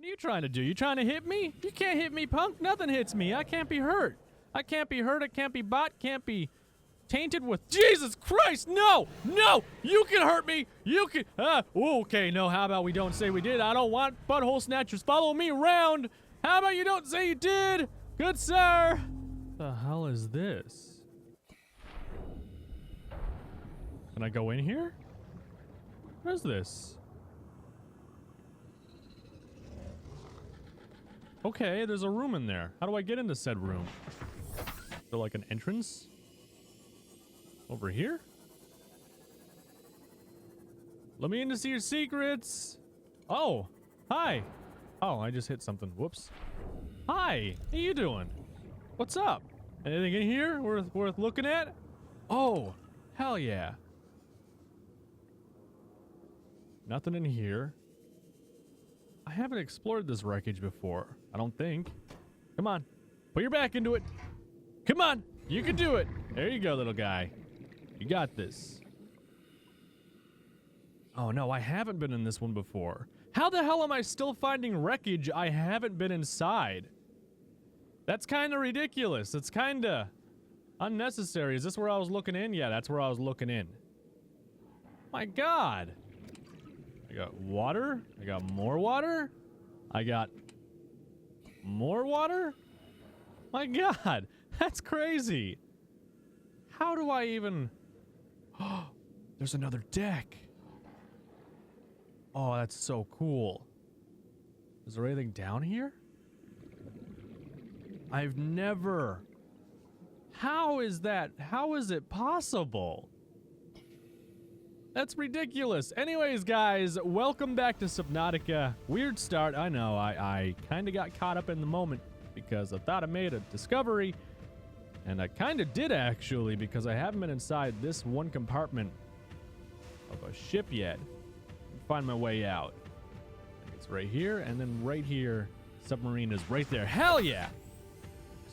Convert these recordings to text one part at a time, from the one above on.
What are you trying to do? You trying to hit me? You can't hit me, punk. Nothing hits me. I can't be hurt. I can't be hurt. I can't be bought. Can't be tainted with... Jesus Christ, no! No! You can hurt me! You can... okay, no, how about we don't say we did? I don't want butthole snatchers. Follow me around. How about you don't say you did? Good sir. What the hell is this? Can I go in here? What is this? Okay, there's a room in there. How do I get into said room? Is there like an entrance? Over here? Let me in to see your secrets. Oh, hi. Oh, I just hit something. Whoops. Hi, how you doing? What's up? Anything in here worth looking at? Oh, hell yeah. Nothing in here. I haven't explored this wreckage before. I don't think. Come on. Put your back into it. Come on. You can do it. There you go, little guy. You got this. Oh no, I haven't been in this one before. How the hell am I still finding wreckage I haven't been inside? That's kind of ridiculous. It's kind of unnecessary. Is this where I was looking in? Yeah, that's where I was looking in. My God. I got water. I got more water. I got more water. My God, that's crazy. How do I even... Oh, there's another deck. Oh, that's so cool. Is there anything down here? I've never... How is that? How is it possible? That's ridiculous. Anyways, guys, welcome back to Subnautica. Weird start, I know. I kind of got caught up in the moment because I thought I made a discovery. And I kind of did, actually, because I haven't been inside this one compartment of a ship yet. Find my way out. It's right here, and then right here, submarine is right there. Hell yeah!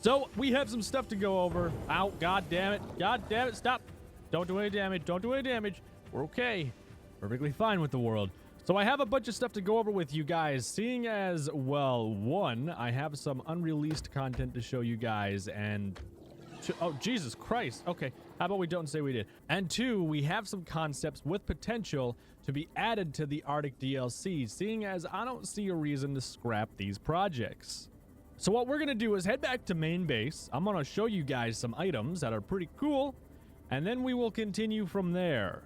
So, we have some stuff to go over. Ow, god damn it. God damn it, stop. Don't do any damage. Don't do any damage. We're okay. Perfectly fine with the world. So I have a bunch of stuff to go over with you guys, seeing as, well, one, I have some unreleased content to show you guys, and... Oh, Jesus Christ. Okay, how about we don't say we did? And two, we have some concepts with potential to be added to the Arctic DLC, seeing as I don't see a reason to scrap these projects. So what we're going to do is head back to main base. I'm going to show you guys some items that are pretty cool, and then we will continue from there.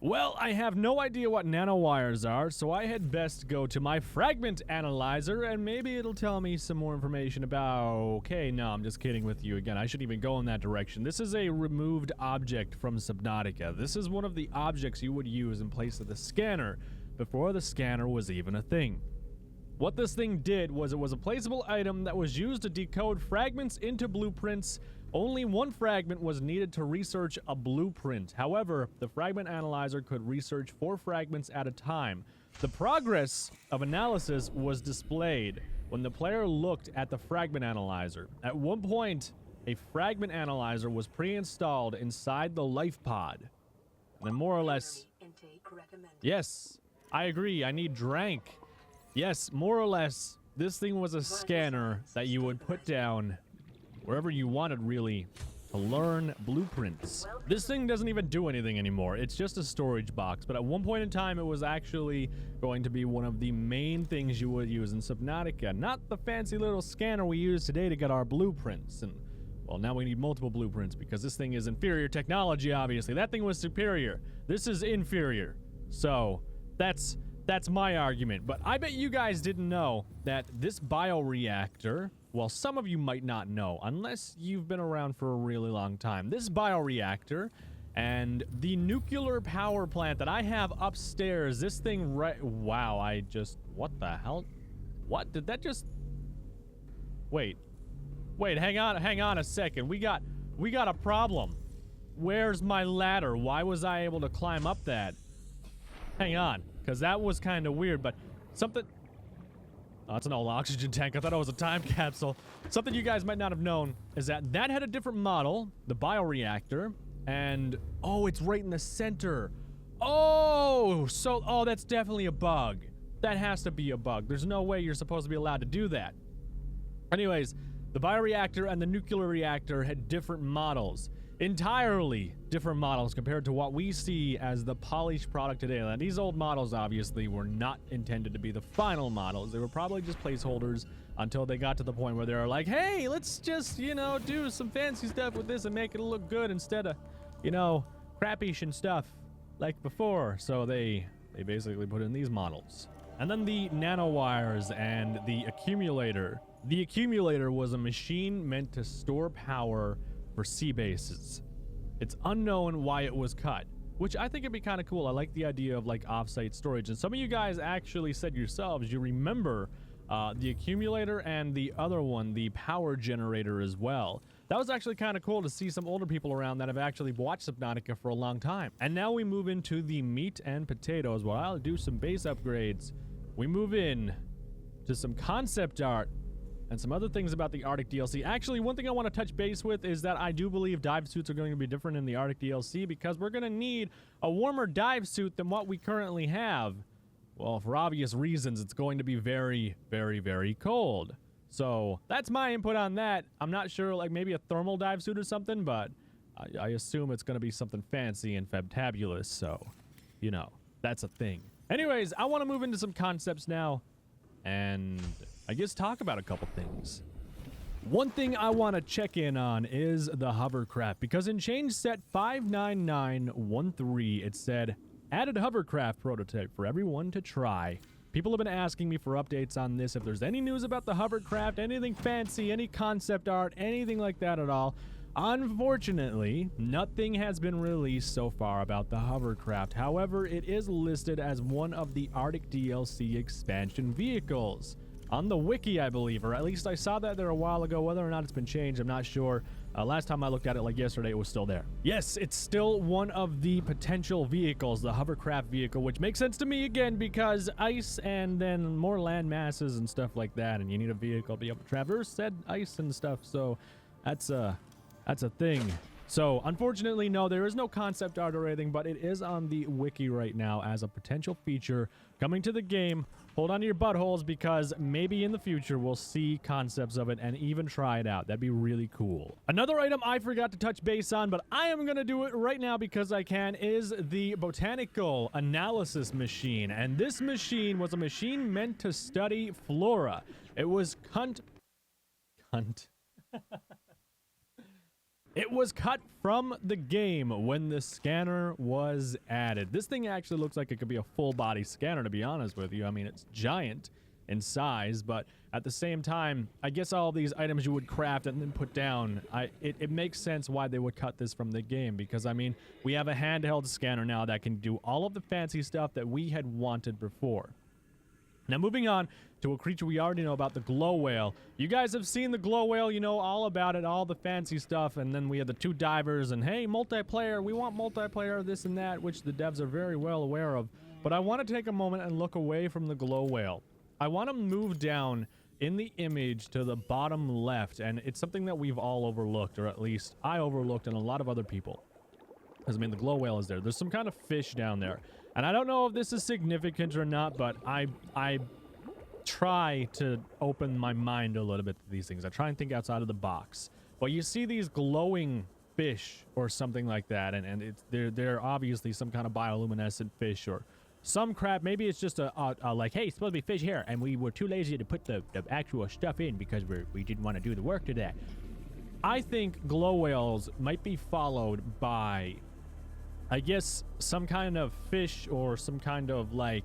Well, I have no idea what nanowires are, so I had best go to my fragment analyzer, and maybe it'll tell me some more information about... Okay, no, I'm just kidding with you again. I shouldn't even go in that direction. This is a removed object from Subnautica. This is one of the objects you would use in place of the scanner, before the scanner was even a thing. What this thing did was it was a placeable item that was used to decode fragments into blueprints. Only one fragment was needed to research a blueprint. However, the fragment analyzer could research 4 fragments at a time. The progress of analysis was displayed when the player looked at the fragment analyzer. At one point, a fragment analyzer was pre-installed inside the life pod. And then more or less... Yes, I agree. I need drank. Yes, more or less, this thing was a scanner that you would put down wherever you wanted, really, to learn blueprints. This thing doesn't even do anything anymore. It's just a storage box, but at one point in time, it was actually going to be one of the main things you would use in Subnautica. Not the fancy little scanner we use today to get our blueprints. And, well, now we need multiple blueprints because this thing is inferior technology, obviously. That thing was superior. This is inferior. So, that's my argument. But I bet you guys didn't know that this bioreactor... Well, some of you might not know, unless you've been around for a really long time. This bioreactor and the nuclear power plant that I have upstairs, this thing right... Wow, I just... What the hell? What? Did that just... Wait, hang on a second. We got a problem. Where's my ladder? Why was I able to climb up that? Hang on, because that was kind of weird, but something... Oh, it's an old oxygen tank. I thought it was a time capsule. Something you guys might not have known is that had a different model, the bioreactor, and... Oh, it's right in the center. Oh, so... Oh, that's definitely a bug. That has to be a bug. There's no way you're supposed to be allowed to do that. Anyways, the bioreactor and the nuclear reactor had different models. Entirely different models compared to what we see as the polished product today. Now, these old models obviously were not intended to be the final models. They were probably just placeholders until they got to the point where they were like, hey, let's just, you know, do some fancy stuff with this and make it look good instead of, you know, crappish and stuff like before. So they basically put in these models. And then the nanowires and the accumulator. The accumulator was a machine meant to store power for sea bases. It's unknown why it was cut, which I think it'd be kind of cool. I like the idea of like offsite storage. And some of you guys actually said yourselves, you remember the accumulator and the other one, the power generator as well. That was actually kind of cool to see some older people around that have actually watched Subnautica for a long time. And now we move into the meat and potatoes where I'll do some base upgrades. We move in to some concept art and some other things about the Arctic DLC. Actually, one thing I want to touch base with is that I do believe dive suits are going to be different in the Arctic DLC because we're going to need a warmer dive suit than what we currently have. Well, for obvious reasons, it's going to be very, very, very cold. So that's my input on that. I'm not sure, like maybe a thermal dive suit or something, but I assume it's going to be something fancy and fantabulous. So, you know, that's a thing. Anyways, I want to move into some concepts now and I guess talk about a couple things. One thing I want to check in on is the hovercraft, because in change set 59913 it said added hovercraft prototype for everyone to try. People have been asking me for updates on this, if there's any news about the hovercraft, anything fancy, any concept art, anything like that at all. Unfortunately, nothing has been released so far about the hovercraft. However, it is listed as one of the Arctic DLC expansion vehicles on the wiki, I believe, or at least I saw that there a while ago. Whether or not it's been changed, I'm not sure. Last time I looked at it, like yesterday, it was still there. Yes, it's still one of the potential vehicles, the hovercraft vehicle, which makes sense to me again because ice and then more land masses and stuff like that, and you need a vehicle to be able to traverse said ice and stuff. So that's a thing. So unfortunately, no, there is no concept art or anything, but it is on the wiki right now as a potential feature coming to the game. Hold on to your buttholes because maybe in the future we'll see concepts of it and even try it out. That'd be really cool. Another item I forgot to touch base on, but I am going to do it right now because I can, is the Botanical analysis machine. And this machine was a machine meant to study flora. It was It was cut from the game when the scanner was added. This thing actually looks like it could be a full body scanner, to be honest with you. I mean, it's giant in size, but at the same time, I guess all these items you would craft and then put down, it makes sense why they would cut this from the game, because I mean, we have a handheld scanner now that can do all of the fancy stuff that we had wanted before. Now moving on to a creature we already know about, the glow whale. You guys have seen the glow whale, you know all about it, all the fancy stuff, and then we have the two divers, and hey, multiplayer, we want multiplayer, this and that, which the devs are very well aware of. But I want to take a moment and look away from the glow whale. I want to move down in the image to the bottom left, and it's something that we've all overlooked, or at least I overlooked and a lot of other people. Because I mean, the glow whale is there. There's some kind of fish down there. And I don't know if this is significant or not, but I try to open my mind a little bit to these things. I try and think outside of the box. But you see these glowing fish or something like that, and they're obviously some kind of bioluminescent fish or some crap. Maybe it's just a like, hey, it's supposed to be fish here, and we were too lazy to put the actual stuff in because we didn't want to do the work to that. I think glow whales might be followed by, I guess, some kind of fish or some kind of like,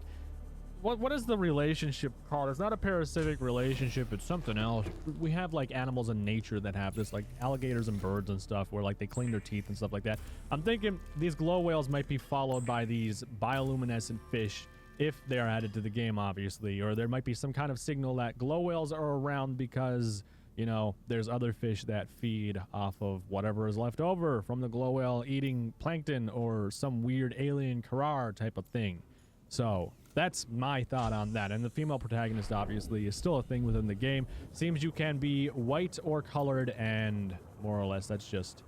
what is the relationship called? It's not a parasitic relationship, it's something else. We have like animals in nature that have this, like alligators and birds and stuff, where like they clean their teeth and stuff like that. I'm thinking these glow whales might be followed by these bioluminescent fish if they are added to the game, obviously, or there might be some kind of signal that glow whales are around because, you know, there's other fish that feed off of whatever is left over from the glow whale eating plankton or some weird alien Karar type of thing. So that's my thought on that. And the female protagonist obviously is still a thing within the game. Seems you can be white or colored, and more or less that's just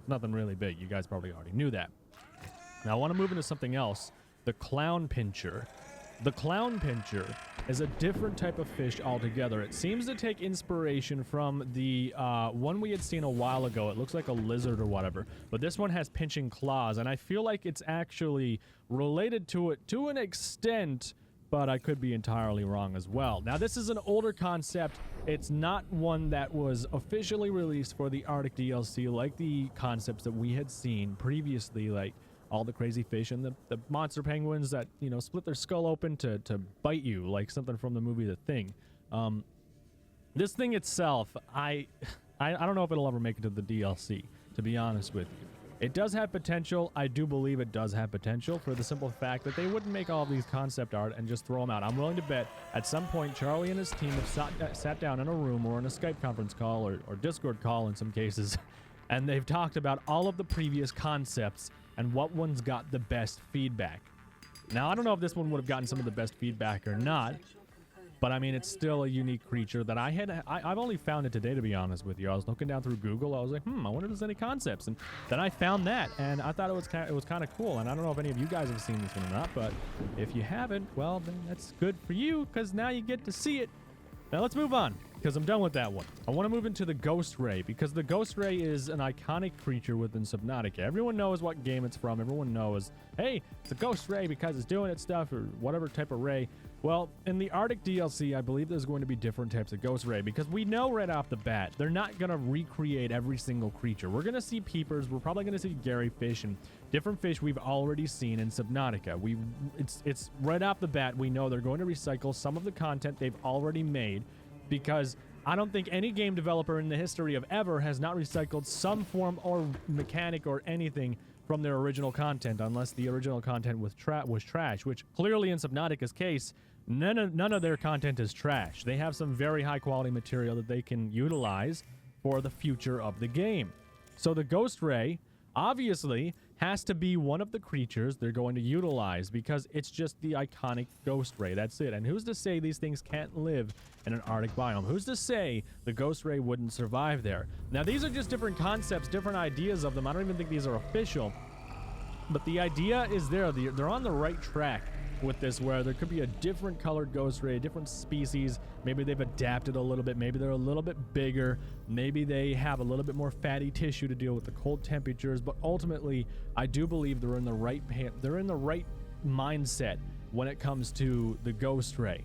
nothing really big. You guys probably already knew that. Now I want to move into something else. The clown pincher. The clown pincher is a different type of fish altogether. It seems to take inspiration from the one we had seen a while ago. It looks like a lizard or whatever, but this one has pinching claws, and I feel like it's actually related to it to an extent, but I could be entirely wrong as well. Now, this is an older concept. It's not one that was officially released for the Arctic DLC like the concepts that we had seen previously, like all the crazy fish and the monster penguins that, you know, split their skull open to bite you, like something from the movie The Thing. This thing itself, I don't know if it'll ever make it to the DLC, to be honest with you. It does have potential. I do believe it does have potential for the simple fact that they wouldn't make all of these concept art and just throw them out. I'm willing to bet at some point Charlie and his team have sat down in a room or in a Skype conference call or Discord call in some cases, and they've talked about all of the previous concepts and what one's got the best feedback. Now, I don't know if this one would have gotten some of the best feedback or not, but I mean, it's still a unique creature that I've only found it today, to be honest with you. I was looking down through Google. I was like, I wonder if there's any concepts. And then I found that, and I thought it was kind of cool. And I don't know if any of you guys have seen this one or not, but if you haven't, well, then that's good for you, because now you get to see it. Now let's move on, because I'm done with that one. I want to move into the Ghost Ray, because the Ghost Ray is an iconic creature within Subnautica. Everyone knows what game it's from. Everyone knows, hey, it's a Ghost Ray because it's doing its stuff, or whatever type of ray. Well, in the Arctic DLC, I believe there's going to be different types of Ghost Ray, because we know right off the bat, they're not going to recreate every single creature. We're going to see peepers. We're probably going to see Gary fish and different fish we've already seen in Subnautica. It's right off the bat, we know they're going to recycle some of the content they've already made, because I don't think any game developer in the history of ever has not recycled some form or mechanic or anything from their original content, unless the original content was trash, which clearly in Subnautica's case, none of their content is trash. They have some very high quality material that they can utilize for the future of the game. So the Ghost Ray obviously has to be one of the creatures they're going to utilize, because it's just the iconic Ghost Ray. That's it. And who's to say these things can't live in an Arctic biome? Who's to say the Ghost Ray wouldn't survive there? Now, these are just different concepts, different ideas of them. I don't even think these are official, but the idea is there. They're on the right track with this, where there could be a different colored Ghost Ray, different species. Maybe they've adapted a little bit. Maybe they're a little bit bigger. Maybe they have a little bit more fatty tissue to deal with the cold temperatures. But ultimately, I do believe they're in the right mindset when it comes to the Ghost Ray.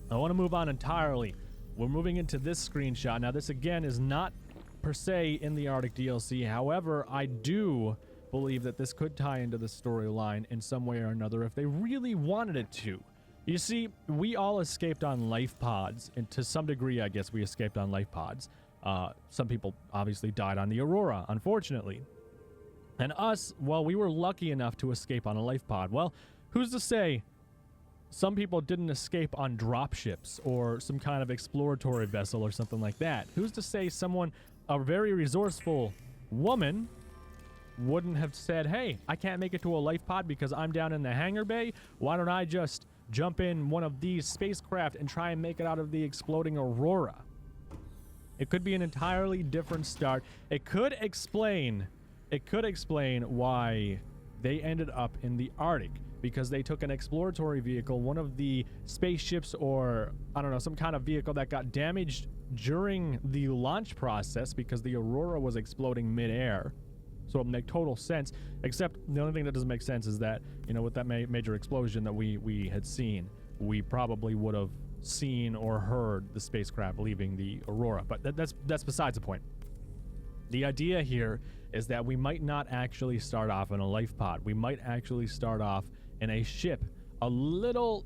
I want to move on entirely. We're moving into this screenshot. Now, this again is not per se in the Arctic DLC. However, I do believe that this could tie into the storyline in some way or another if they really wanted it to. You see, we all escaped on life pods, and to some degree, I guess we escaped on life pods. Some people obviously died on the Aurora, unfortunately. And us, well, we were lucky enough to escape on a life pod. Well, who's to say some people didn't escape on dropships or some kind of exploratory vessel or something like that? Who's to say someone, a very resourceful woman, wouldn't have said, hey, I can't make it to a life pod because I'm down in the hangar bay. Why don't I just jump in one of these spacecraft and try and make it out of the exploding Aurora? It could be an entirely different start. It could explain why they ended up in the Arctic, because they took an exploratory vehicle, one of the spaceships, or I don't know, some kind of vehicle that got damaged during the launch process because the Aurora was exploding midair. So it would make total sense, except the only thing that doesn't make sense is that, you know, with that major explosion that we had seen, we probably would have seen or heard the spacecraft leaving the Aurora. But that's besides the point. The idea here is that we might not actually start off in a life pod. We might actually start off in a ship, a little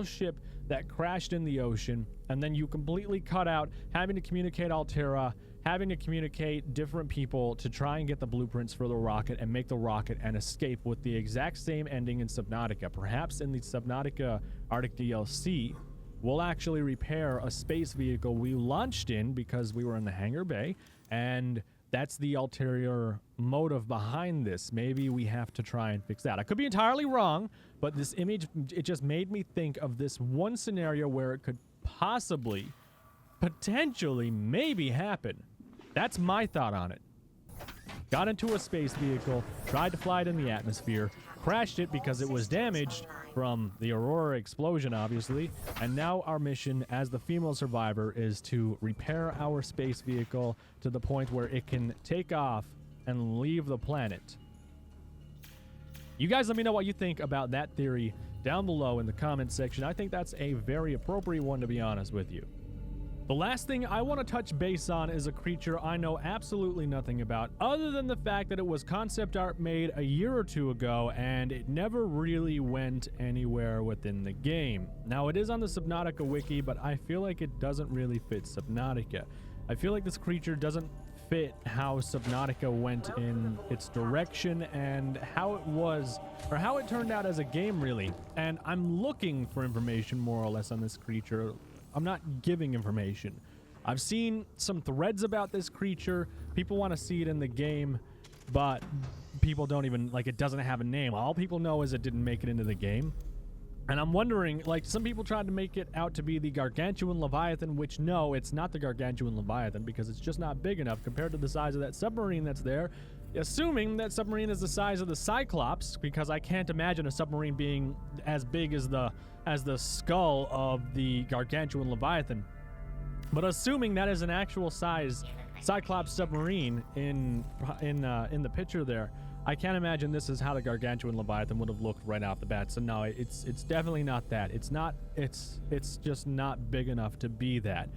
ship that crashed in the ocean, and then you completely cut out having to communicate Altera, having to communicate different people to try and get the blueprints for the rocket and make the rocket and escape, with the exact same ending in Subnautica. Perhaps in the Subnautica Arctic DLC, we'll actually repair a space vehicle we launched in because we were in the hangar bay, and that's the ulterior motive behind this. Maybe we have to try and fix that. I could be entirely wrong, but this image, it just made me think of this one scenario where it could possibly, potentially, maybe happen. That's my thought on it. Got into a space vehicle, tried to fly it in the atmosphere, crashed it because it was damaged, from the Aurora explosion, obviously. And now our mission as the female survivor is to repair our space vehicle to the point where it can take off and leave the planet. You guys let me know what you think about that theory down below in the comments section. I think that's a very appropriate one, to be honest with you. The last thing I want to touch base on is a creature I know absolutely nothing about, other than the fact that it was concept art made a year or two ago, and it never really went anywhere within the game. Now, it is on the Subnautica wiki, but I feel like it doesn't really fit Subnautica. I feel like this creature doesn't fit how Subnautica went in its direction and how it was, or how it turned out as a game, really. And I'm looking for information more or less on this creature. I'm not giving information. I've seen some threads about this creature. People want to see it in the game, but people don't even, like, it doesn't have a name. All people know is it didn't make it into the game. And I'm wondering, like, some people tried to make it out to be the Gargantuan Leviathan, which, no, it's not the Gargantuan Leviathan, because it's just not big enough compared to the size of that submarine that's there. Assuming that submarine is the size of the Cyclops, because I can't imagine a submarine being as big as the skull of the Gargantuan Leviathan. But assuming that is an actual size Cyclops submarine in the picture there, I can't imagine this is how the Gargantuan Leviathan would have looked right off the bat. So no, it's definitely not that. It's just not big enough to be that.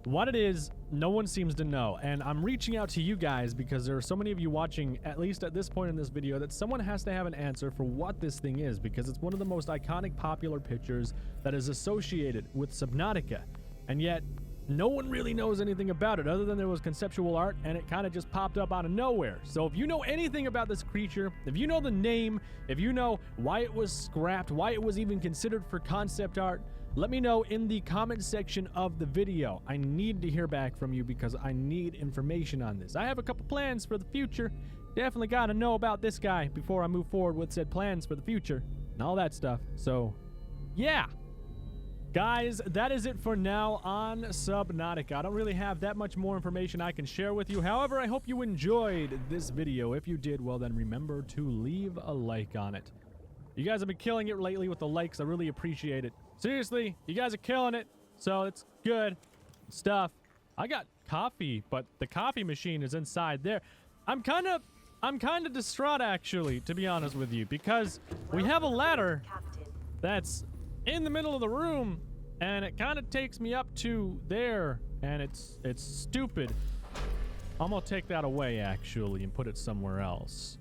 What it is, no one seems to know, and I'm reaching out to you guys because there are so many of you watching, at least at this point in this video, that someone has to have an answer for what this thing is, because it's one of the most iconic popular pictures that is associated with Subnautica, and yet no one really knows anything about it other than there was conceptual art and it kind of just popped up out of nowhere. So if you know anything about this creature, if you know the name, if you know why it was scrapped, why it was even considered for concept art, let me know in the comment section of the video. I need to hear back from you because I need information on this. I have a couple plans for the future. Definitely got to know about this guy before I move forward with said plans for the future and all that stuff. So, yeah. Guys, that is it for now on Subnautica. I don't really have that much more information I can share with you. However, I hope you enjoyed this video. If you did, well then remember to leave a like on it. You guys have been killing it lately with the likes. I really appreciate it. Seriously, you guys are killing it. So it's good stuff. I got coffee, but the coffee machine is inside there. I'm kind of distraught, actually, to be honest with you, because we have a ladder that's in the middle of the room, and it kind of takes me up to there, and it's stupid. I'm gonna take that away, actually, and put it somewhere else.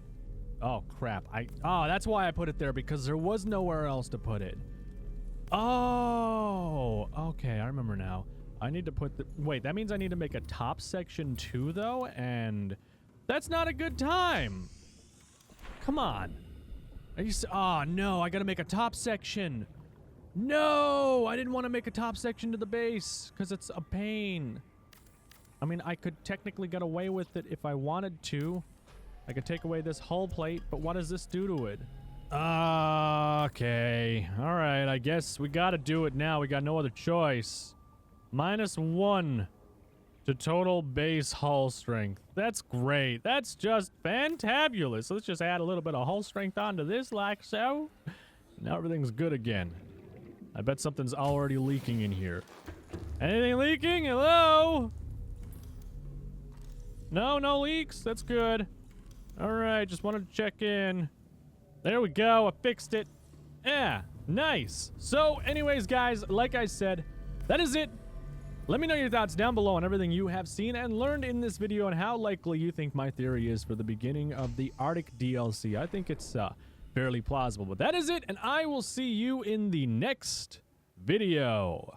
Oh, crap. Oh, that's why I put it there, because there was nowhere else to put it. Oh, okay, I remember now. I need to put the... Wait, that means I need to make a top section too, though? And that's not a good time. Come on. Are you... Oh, no, I gotta make a top section. No, I didn't want to make a top section to the base, because it's a pain. I mean, I could technically get away with it if I wanted to. I could take away this hull plate, but what does this do to it? Okay. All right, I guess we gotta do it now. We got no other choice. -1 to total base hull strength. That's great. That's just fantabulous. Let's just add a little bit of hull strength onto this, like so. Now everything's good again. I bet something's already leaking in here. Anything leaking? Hello? No, no leaks. That's good. All right, just wanted to check in. There we go. I fixed it. Yeah, nice. So anyways, guys, like I said, that is it. Let me know your thoughts down below on everything you have seen and learned in this video and how likely you think my theory is for the beginning of the Arctic DLC. I think it's fairly plausible, but that is it, and I will see you in the next video.